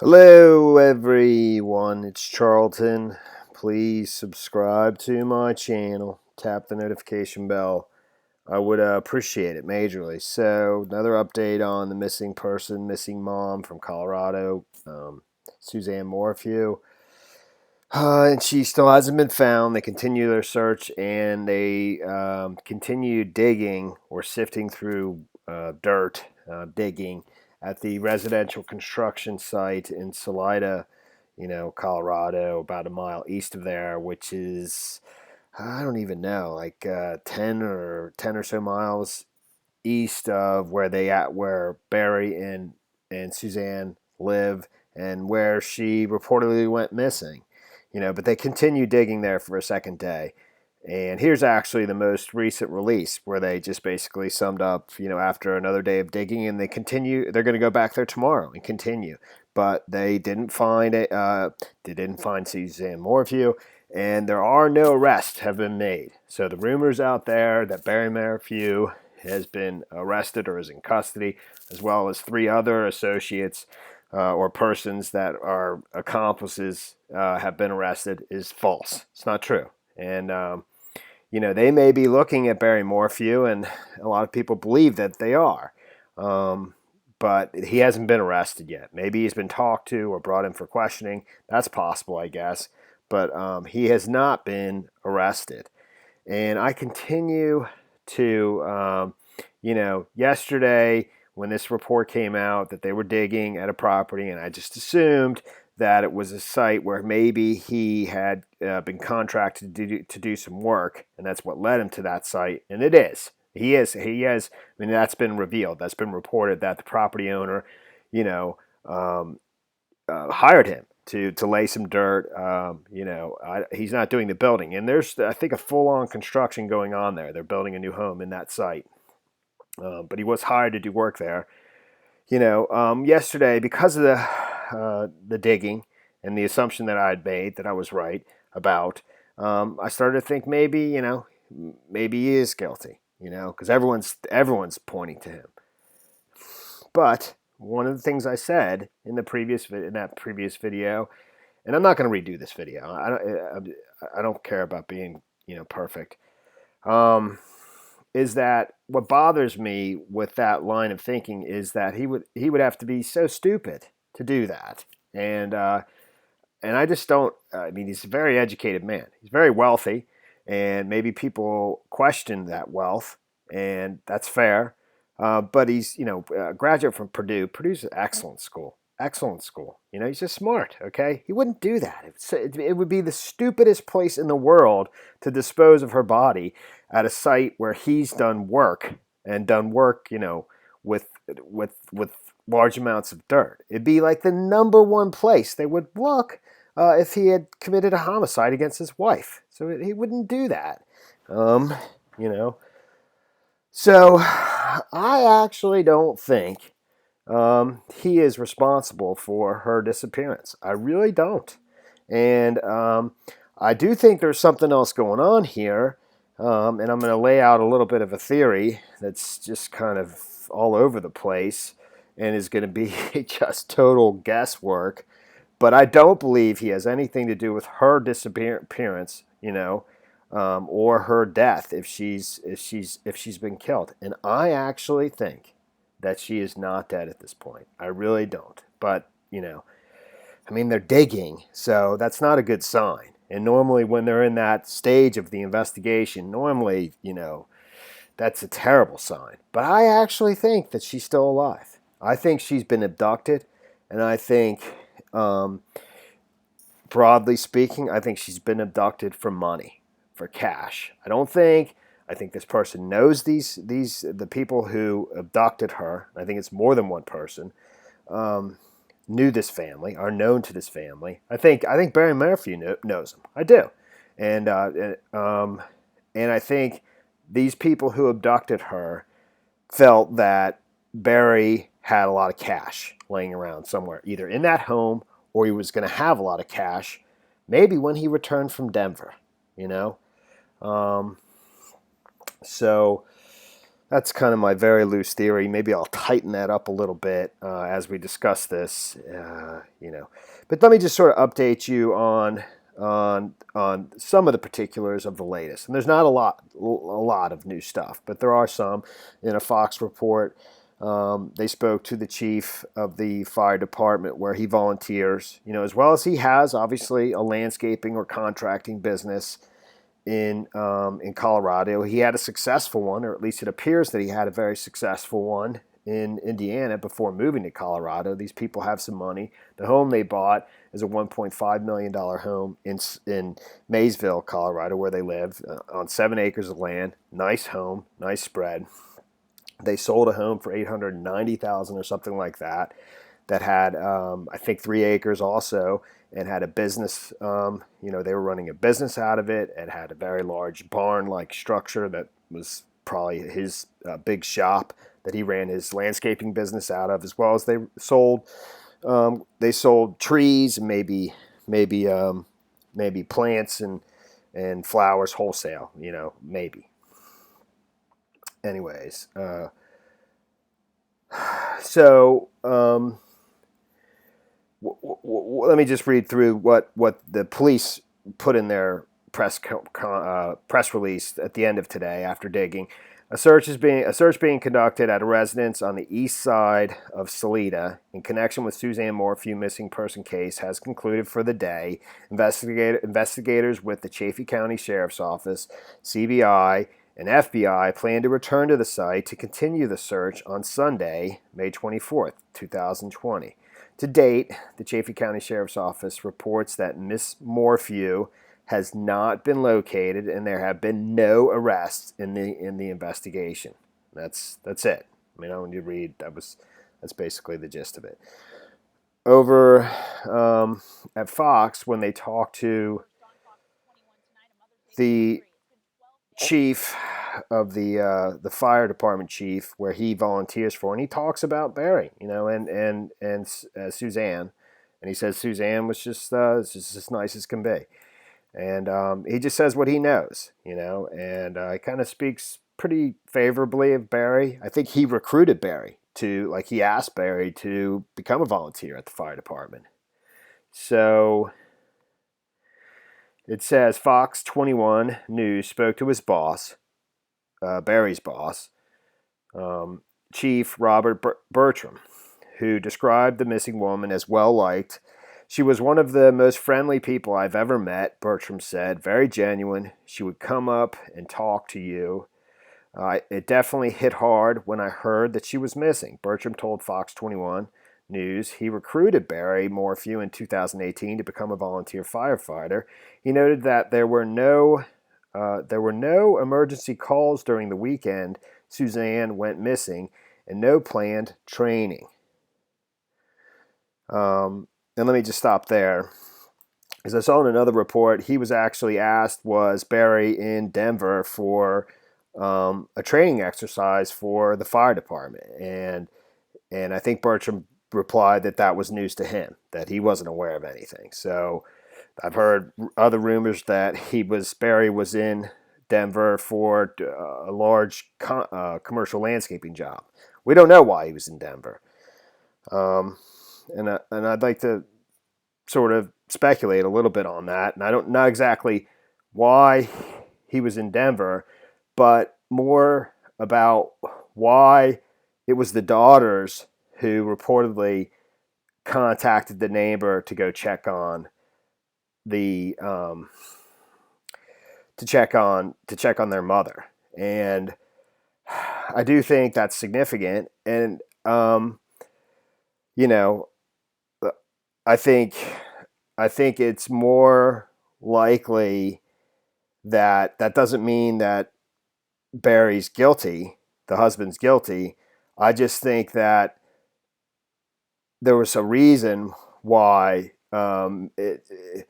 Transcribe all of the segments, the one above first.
Hello, everyone. It's Charlton. Please subscribe to my channel. Tap the notification bell. I would appreciate it majorly. So, another update on the missing person, missing mom from Colorado, Suzanne Morphew. And she still hasn't been found. They continue their search and they continue digging or sifting through dirt, digging at the residential construction site in Salida, Colorado, about a mile east of there, which is, I don't even know, like 10 or so miles east of where Barry and Suzanne live and where she reportedly went missing. But they continue digging there for a second day. And here's actually the most recent release where they just basically summed up, after another day of digging, and they're going to go back there tomorrow and continue. But they didn't find it. They didn't find Suzanne Morphew, and there are no arrests have been made. So the rumors out there that Barry Morphew has been arrested or is in custody, as well as three other associates or persons that are accomplices have been arrested, is false. It's not true. And, they may be looking at Barry Morphew, and a lot of people believe that they are. But he hasn't been arrested yet. Maybe he's been talked to or brought in for questioning. That's possible, I guess. But he has not been arrested. And I continue to, yesterday when this report came out that they were digging at a property, and I just assumed that it was a site where maybe he had been contracted to do some work, and that's what led him to that site. And it is. He is. He has. I mean, that's been revealed. That's been reported that the property owner, hired him to lay some dirt. He's not doing the building, and there's I think a full-on construction going on there. They're building a new home in that site, but he was hired to do work there. Yesterday, because of the digging and the assumption that I had made that I was right about, I started to think maybe he is guilty. Because everyone's pointing to him. But one of the things I said in that previous video, and I'm not going to redo this video. I don't care about being perfect. Is that what bothers me with that line of thinking is that he would have to be so stupid to do that, and I just don't. I mean, he's a very educated man. He's very wealthy, and maybe people question that wealth, and that's fair. But he's a graduate from Purdue. Purdue's an excellent school. Excellent school. He's just smart. Okay, he wouldn't do that. It would be the stupidest place in the world to dispose of her body at a site where he's done work and done work. With large amounts of dirt. It'd be like the number one place they would look if he had committed a homicide against his wife. So he wouldn't do that. You know. So I actually don't think he is responsible for her disappearance. I really don't. And I do think there's something else going on here. And I'm going to lay out a little bit of a theory that's just kind of all over the place and is going to be just total guesswork. But I don't believe he has anything to do with her disappearance, or her death if she's been killed. And I actually think that she is not dead at this point. I really don't. But I mean, they're digging, so that's not a good sign. And normally, when they're in that stage of the investigation, that's a terrible sign. But I actually think that she's still alive. I think she's been abducted, and I think, broadly speaking, I think she's been abducted for money, for cash. I think this person knows the people who abducted her. I think it's more than one person. Knew this family, are known to this family. I think Barry Morphew knows them. I do, and I think these people who abducted her felt that Barry had a lot of cash laying around somewhere, either in that home or he was going to have a lot of cash, maybe when he returned from Denver. So That's kind of my very loose theory. Maybe I'll tighten that up a little bit as we discuss this, But let me just sort of update you on some of the particulars of the latest. And there's not a lot of new stuff, but there are some. In a Fox report, they spoke to the chief of the fire department where he volunteers, as well as he has obviously a landscaping or contracting business in Colorado. He had a successful one, or at least it appears that he had a very successful one in Indiana before moving to Colorado. These people have some money. The home they bought is a $1.5 million home in Maysville, Colorado, where they live, on 7 acres of land. Nice home, nice spread. They sold a home for $890,000 or something like that. That had, I think, 3 acres also, and had a business. They were running a business out of it. It had a very large barn-like structure that was probably his big shop that he ran his landscaping business out of, as well as they sold trees and maybe plants and flowers wholesale. Maybe. Anyways, so. Let me just read through what the police put in their press release at the end of today after digging. A search being conducted at a residence on the east side of Salida in connection with Suzanne Morphew missing person case has concluded for the day. Investigators with the Chaffee County Sheriff's Office, CBI, and FBI plan to return to the site to continue the search on Sunday, May 24th, 2020. To date, the Chaffee County Sheriff's Office reports that Miss Morphew has not been located, and there have been no arrests in the investigation. That's it. I mean, I want you to read. That's basically the gist of it. Over at Fox, when they talk to the chief of the fire department chief, where he volunteers for, and he talks about Barry, and Suzanne, and he says Suzanne was just as nice as can be, and he just says what he knows, and he kind of speaks pretty favorably of Barry. I think he recruited Barry he asked Barry to become a volunteer at the fire department. So it says Fox 21 News spoke to his boss, Barry's boss, Chief Robert Bertram, who described the missing woman as well-liked. She was one of the most friendly people I've ever met, Bertram said. Very genuine. She would come up and talk to you. It definitely hit hard when I heard that she was missing, Bertram told Fox 21 News. He recruited Barry Morphew in 2018 to become a volunteer firefighter. He noted that there were no emergency calls during the weekend Suzanne went missing, and no planned training. And let me just stop there. As I saw in another report, he was actually asked, was Barry in Denver for a training exercise for the fire department? And I think Bertram replied that was news to him, that he wasn't aware of anything. So I've heard other rumors that Barry was in Denver for a large commercial landscaping job. We don't know why he was in Denver, and I'd like to sort of speculate a little bit on that. And I don't know exactly why he was in Denver, but more about why it was the daughters who reportedly contacted the neighbor to go check on to check on their mother. And I do think that's significant. And I think it's more likely that doesn't mean that Barry's guilty, the husband's guilty. I just think that there was a reason why the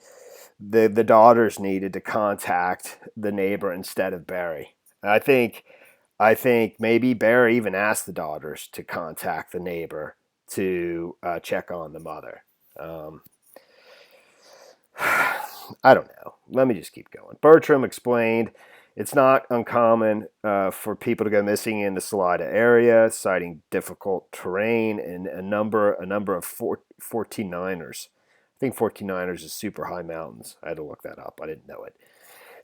daughters needed to contact the neighbor instead of Barry. I think maybe Barry even asked the daughters to contact the neighbor to check on the mother. I don't know. Let me just keep going. Bertram explained It's not uncommon for people to go missing in the Salida area, citing difficult terrain and a number of 49ers. I think 49ers is super high mountains. I had to look that up. I didn't know it.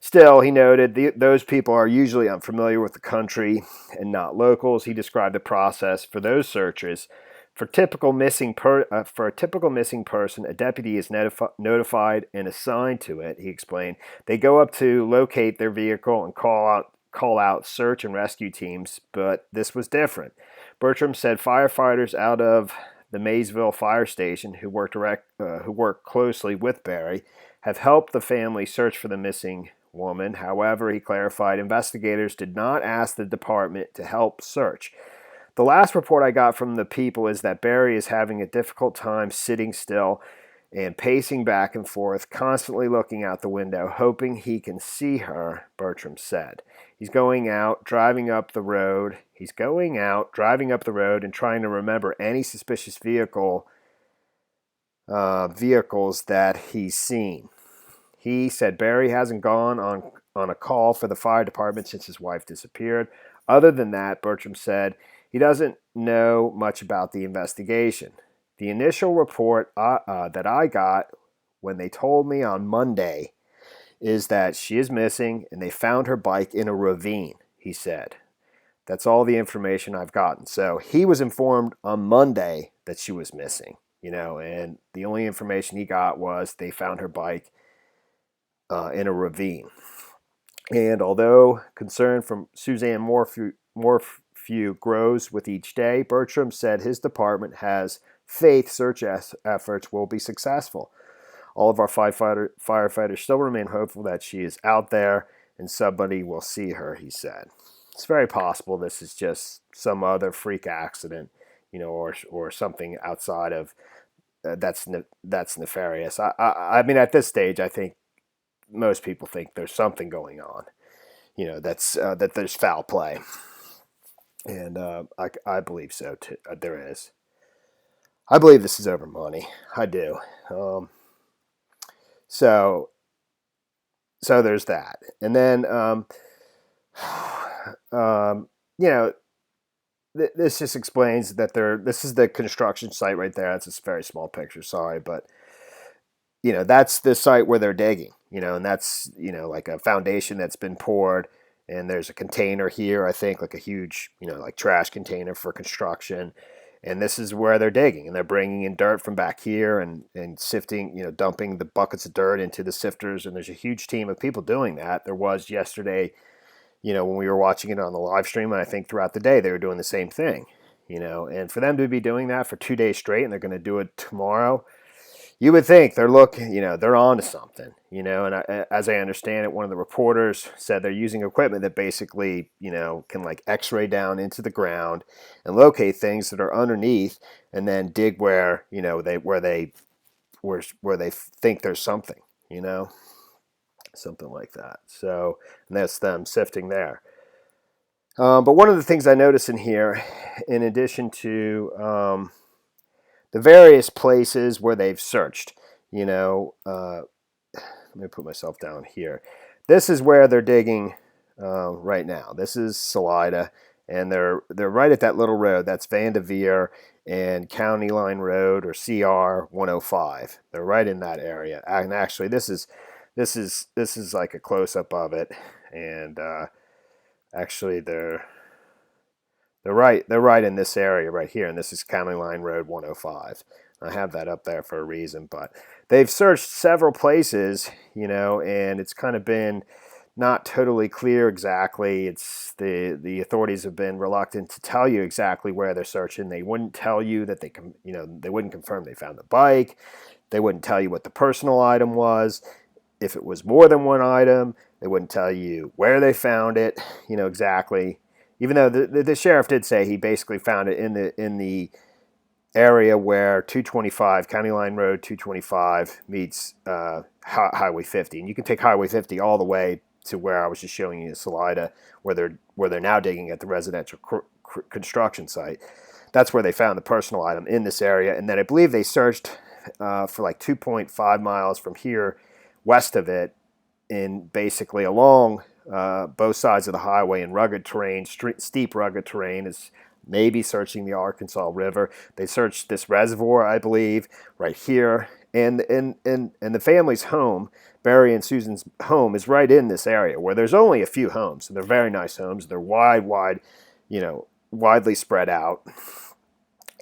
Still, he noted those people are usually unfamiliar with the country and not locals. He described the process for those searches. For a typical missing person, a deputy is notified and assigned to it. He explained they go up to locate their vehicle and call out search and rescue teams. But this was different. Bertram said firefighters out of the Maysville Fire Station, who work closely with Barry, have helped the family search for the missing woman. However, he clarified investigators did not ask the department to help search. The last report I got from the people is that Barry is having a difficult time sitting still and pacing back and forth, constantly looking out the window, hoping he can see her, Bertram said. He's going out, driving up the road. And trying to remember any suspicious vehicles that he's seen. He said Barry hasn't gone on a call for the fire department since his wife disappeared. Other than that, Bertram said he doesn't know much about the investigation. The initial report that I got when they told me on Monday is that she is missing and they found her bike in a ravine, he said. That's all the information I've gotten. So he was informed on Monday that she was missing, and the only information he got was they found her bike in a ravine. And although concern from Suzanne Morphew grows with each day, Bertram said his department has faith search efforts will be successful. All of our firefighters still remain hopeful that she is out there and somebody will see her, he said. It's very possible this is just some other freak accident, or something outside of that's nefarious. I mean, at this stage, I think most people think there's something going on, that there's foul play, and I believe so too. There is. I believe this is over money. I do. So there's that, and then this just explains that this is the construction site right there. It's a very small picture. Sorry, but that's the site where they're digging. And that's like a foundation that's been poured, and there's a container here. I think like a huge like trash container for construction. And this is where they're digging, and they're bringing in dirt from back here and sifting, dumping the buckets of dirt into the sifters. And there's a huge team of people doing that. There was yesterday, when we were watching it on the live stream, and I think throughout the day they were doing the same thing, and for them to be doing that for 2 days straight, and they're going to do it tomorrow, you would think they're looking, they're on to something, and as I understand it, one of the reporters said they're using equipment that basically, can like x-ray down into the ground and locate things that are underneath and then dig where they think there's something, something like that. So, and that's them sifting there. But one of the things I notice in here, in addition to the various places where they've searched, let me put myself down here. This is where they're digging right now. This is Salida, and they're right at that little road. That's Vanderveer and County Line Road, or CR 105. They're right in that area. And actually, this is like a close up of it, and actually they're right in this area right here, and this is County Line Road 105. I have that up there for a reason, but they've searched several places, and it's kind of been not totally clear exactly. It's the authorities have been reluctant to tell you exactly where they're searching. They wouldn't tell you that they wouldn't confirm they found the bike. They wouldn't tell you what the personal item was. If it was more than one item, they wouldn't tell you where they found it, exactly. Even though the sheriff did say he basically found it in the area where 225, County Line Road 225 meets Highway 50. And you can take Highway 50 all the way to where I was just showing you, Salida, where they're now digging at the residential construction site. That's where they found the personal item, in this area. And then I believe they searched for like 2.5 miles from here west of it, in basically along both sides of the highway in rugged terrain, steep rugged terrain, is maybe searching the Arkansas River. They searched this reservoir, I believe, right here. And the family's home, Barry and Susan's home, is right in this area where there's only a few homes. And they're very nice homes. They're widely spread out.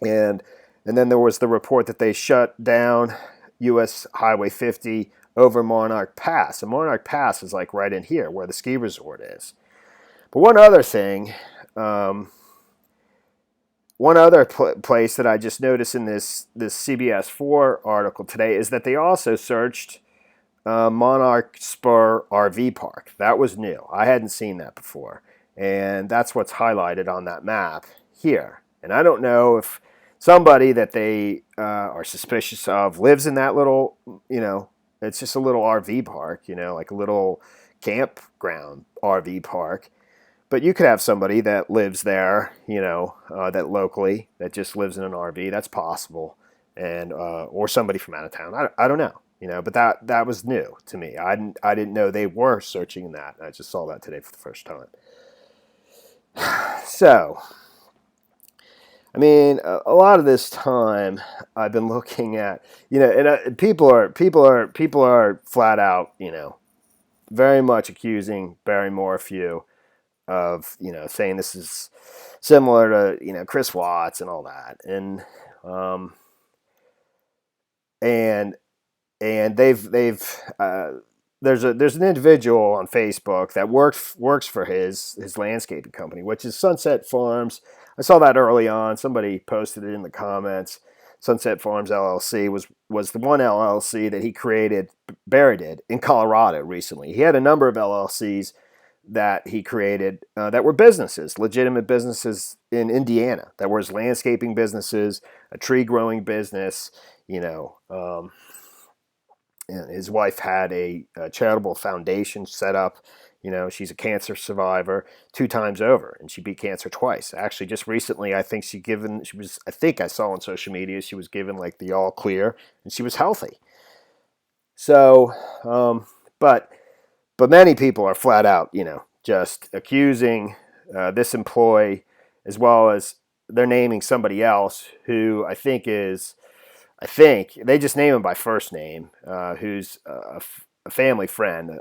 And then there was the report that they shut down U.S. Highway 50 over Monarch Pass. And Monarch Pass is like right in here where the ski resort is. But one other thing, place that I just noticed in this CBS 4 article today is that they also searched Monarch Spur RV Park. That was new. I hadn't seen that before. And that's what's highlighted on that map here. And I don't know if somebody that they are suspicious of lives in that little, it's just a little RV park, like a little campground RV park. But you could have somebody that lives there, that locally, that just lives in an RV. That's possible. And or somebody from out of town. I don't know, but that was new to me. I didn't know they were searching that. I just saw that today for the first time. So, I mean, a lot of this time I've been looking at, and people are flat out, very much accusing Barry Morphew of, saying this is similar to, Chris Watts and all that, and they've there's an individual on Facebook that works for his landscaping company, which is Sunset Farms. I saw that early on. Somebody posted it in the comments. Sunset Farms LLC was the one LLC that he created, Barry did, in Colorado recently. He had a number of LLCs that he created that were businesses, legitimate businesses in Indiana, that were his landscaping businesses, a tree growing business, and his wife had a charitable foundation set up. She's a cancer survivor 2 times over, and she beat cancer twice. Actually, just recently, I think I saw on social media, she was given like the all clear, and she was healthy. So, but many people are flat out, just accusing this employee, as well as they're naming somebody else who I think they just name him by first name, who's a family friend.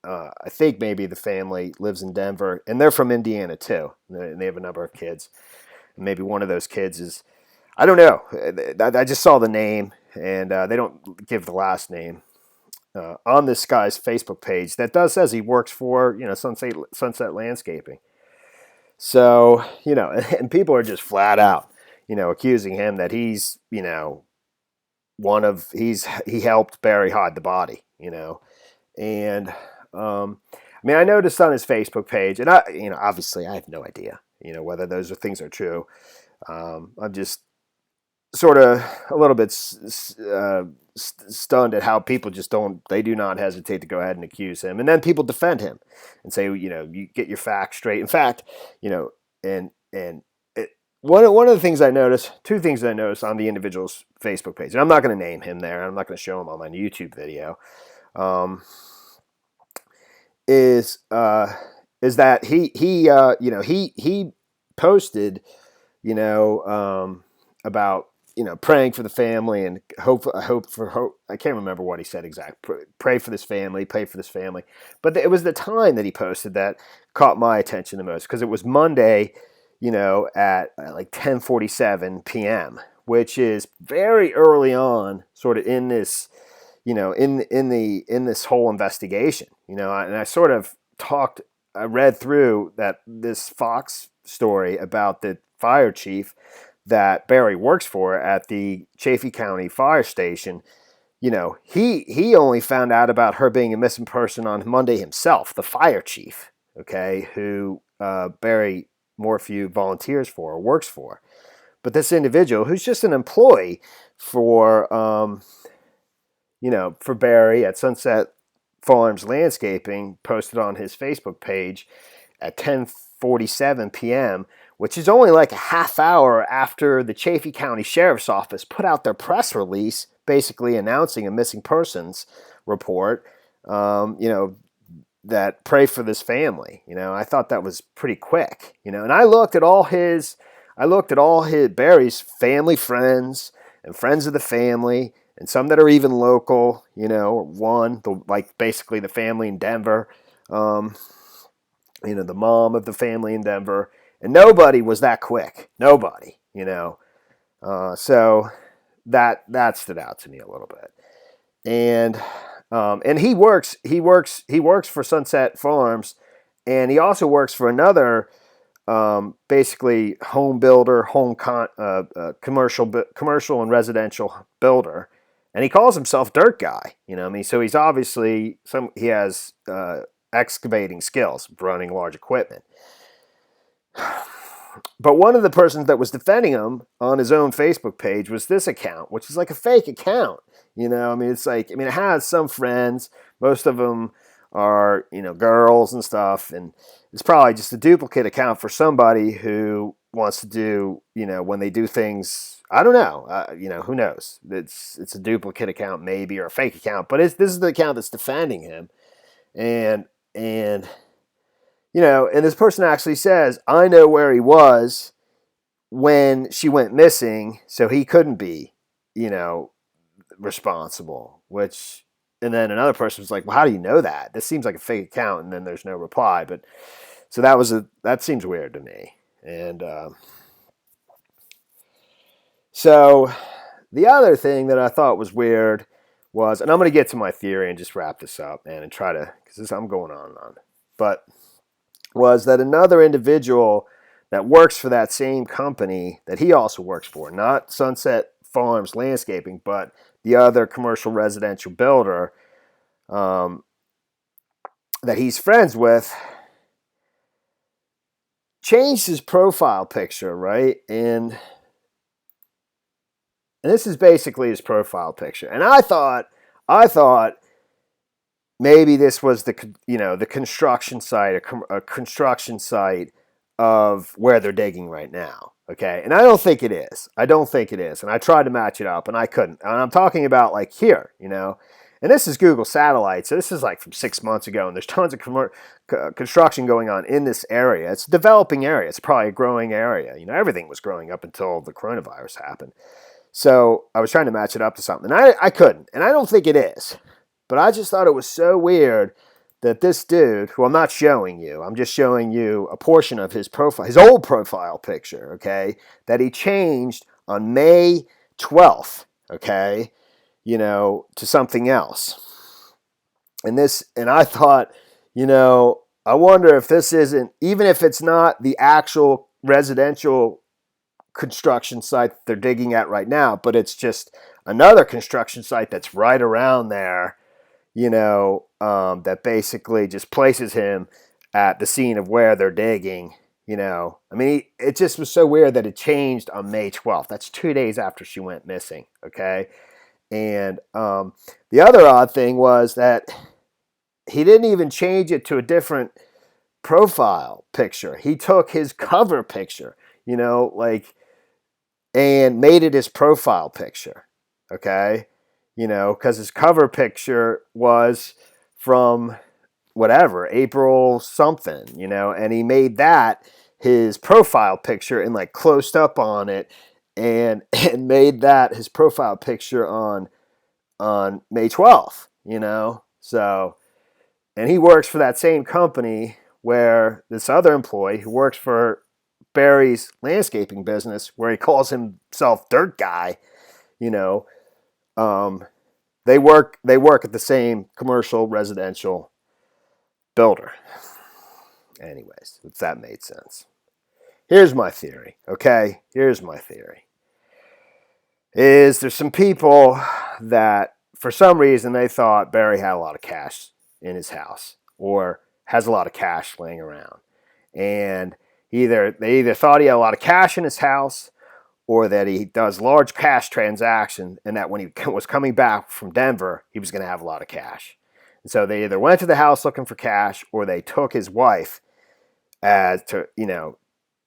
I think maybe the family lives in Denver, and they're from Indiana too. And they have a number of kids. And maybe one of those kids is, I don't know. I just saw the name, and they don't give the last name on this guy's Facebook page. That says he works for Sunset Landscaping. So and people are just flat out accusing him that he's he helped Barry hide the body, and I noticed on his Facebook page, and obviously I have no idea, whether those things are true. I'm just sort of a little bit stunned at how people do not hesitate to go ahead and accuse him, and then people defend him and say, you get your facts straight. In fact, one of the things I noticed, 2 things I noticed on the individual's Facebook page, and I'm not going to name him there, I'm not going to show him on my YouTube video, is that he posted, about praying for the family and hope. I can't remember what he said exactly. Pray for this family. Pray for this family. But it was the time that he posted that caught my attention the most, because it was Monday, at like 10:47 p.m., which is very early on, sort of in this, in this whole investigation. And I sort of I read through this Fox story about the fire chief that Barry works for at the Chaffee County fire station. He only found out about her being a missing person on Monday himself, the fire chief, okay, who Barry Morphew volunteers for or works for. But this individual, who's just an employee for Barry at Sunset Farms Landscaping, posted on his Facebook page at 10:47 p.m., which is only like a half hour after the Chaffee County Sheriff's Office put out their press release basically announcing a missing persons report. that pray for this family. I thought that was pretty quick. And I looked at all his Barry's family friends and friends of the family, and some that are even local. Basically the family in Denver. The mom of the family in Denver, and nobody was that quick. Nobody. So that stood out to me a little bit. And he works for Sunset Farms, and he also works for another basically home builder, commercial and residential builder, and he calls himself Dirt Guy. So he's obviously he has excavating skills, running large equipment. But one of the persons that was defending him on his own Facebook page was this account, which is like a fake account. It has some friends. Most of them are, girls and stuff. And it's probably just a duplicate account for somebody who wants to do, when they do things, I don't know. Who knows? It's a duplicate account maybe, or a fake account. But this is the account that's defending him. And this person actually says, I know where he was when she went missing, so he couldn't be, responsible. And then another person was like, well, how do you know that? This seems like a fake account, and then there's no reply. But so that seems weird to me. And so the other thing that I thought was weird was, and I'm going to get to my theory and just wrap this up, man, and try to, because I'm going on and on. But was that another individual that works for that same company that he also works for, not Sunset Farms Landscaping, but the other commercial residential builder that he's friends with, changed his profile picture, right? And this is basically his profile picture. And I thought maybe this was the construction site, a construction site of where they're digging right now. Okay. And I don't think it is. And I tried to match it up and I couldn't. And I'm talking about like here, and this is Google Satellite. So this is like from 6 months ago, and there's tons of construction going on in this area. It's a developing area. It's probably a growing area. Everything was growing up until the coronavirus happened. So I was trying to match it up to something, and I couldn't. And I don't think it is. But I just thought it was so weird that this dude, who I'm not showing you, I'm just showing you a portion of his profile, his old profile picture, okay, that he changed on May 12th, okay, to something else. And I thought, I wonder if this isn't, even if it's not the actual residential construction site they're digging at right now, but it's just another construction site that's right around there, that basically just places him at the scene of where they're digging. It just was so weird that it changed on May 12th. That's 2 days after she went missing. Okay. And the other odd thing was that he didn't even change it to a different profile picture. He took his cover picture, and made it his profile picture. Okay. Because his cover picture was from whatever, April something, and he made that his profile picture and like closed up on it and made that his profile picture on May 12th, So, and he works for that same company where this other employee who works for Barry's landscaping business, where he calls himself Dirt Guy, they work at the same commercial residential builder. Anyways, if that made sense. Here's my theory, okay? Is there's some people that for some reason they thought Barry had a lot of cash in his house or has a lot of cash laying around. And they either thought he had a lot of cash in his house or that he does large cash transactions and that when he was coming back from Denver, he was going to have a lot of cash. And so they either went to the house looking for cash or they took his wife as to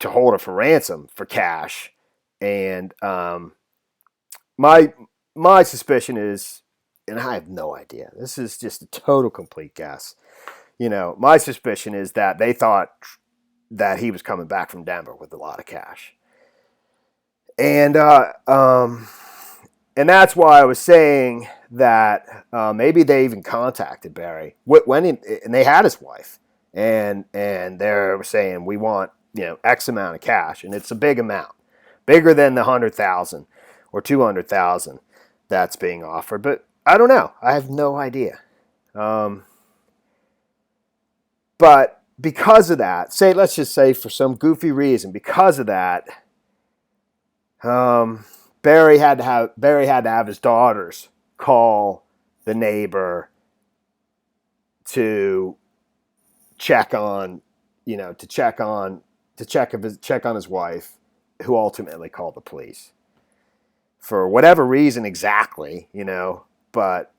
hold her for ransom for cash. And my suspicion is, and I have no idea, this is just a total complete guess, you know, my suspicion is that they thought that he was coming back from Denver with a lot of cash. And that's why I was saying that maybe they even contacted Barry and they had his wife, and they're saying we want, you know, X amount of cash, and it's a big amount, bigger than the 100,000 or 200,000 that's being offered. But I don't know. I have no idea. But because of that, let's just say for some goofy reason, because of that, Barry had to have his daughters call the neighbor to check on, you know, to check on his wife, who ultimately called the police for whatever reason exactly, you know. But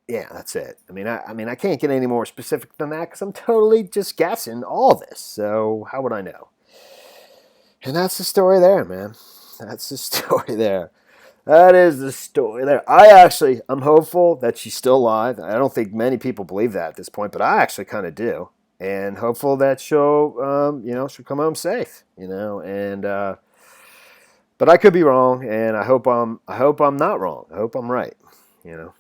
yeah, that's it. I mean, I can't get any more specific than that because I'm totally just guessing all this. So how would I know? And that's the story there, man. That's the story there. That is the story there. I'm hopeful that she's still alive. I don't think many people believe that at this point, but I actually kind of do. And hopeful that she'll, you know, she'll come home safe, you know. And but I could be wrong, and I hope I'm not wrong. I hope I'm right, you know.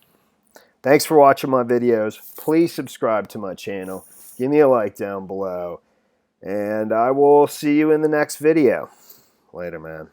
Thanks for watching my videos. Please subscribe to my channel. Give me a like down below. And I will see you in the next video. Later, man.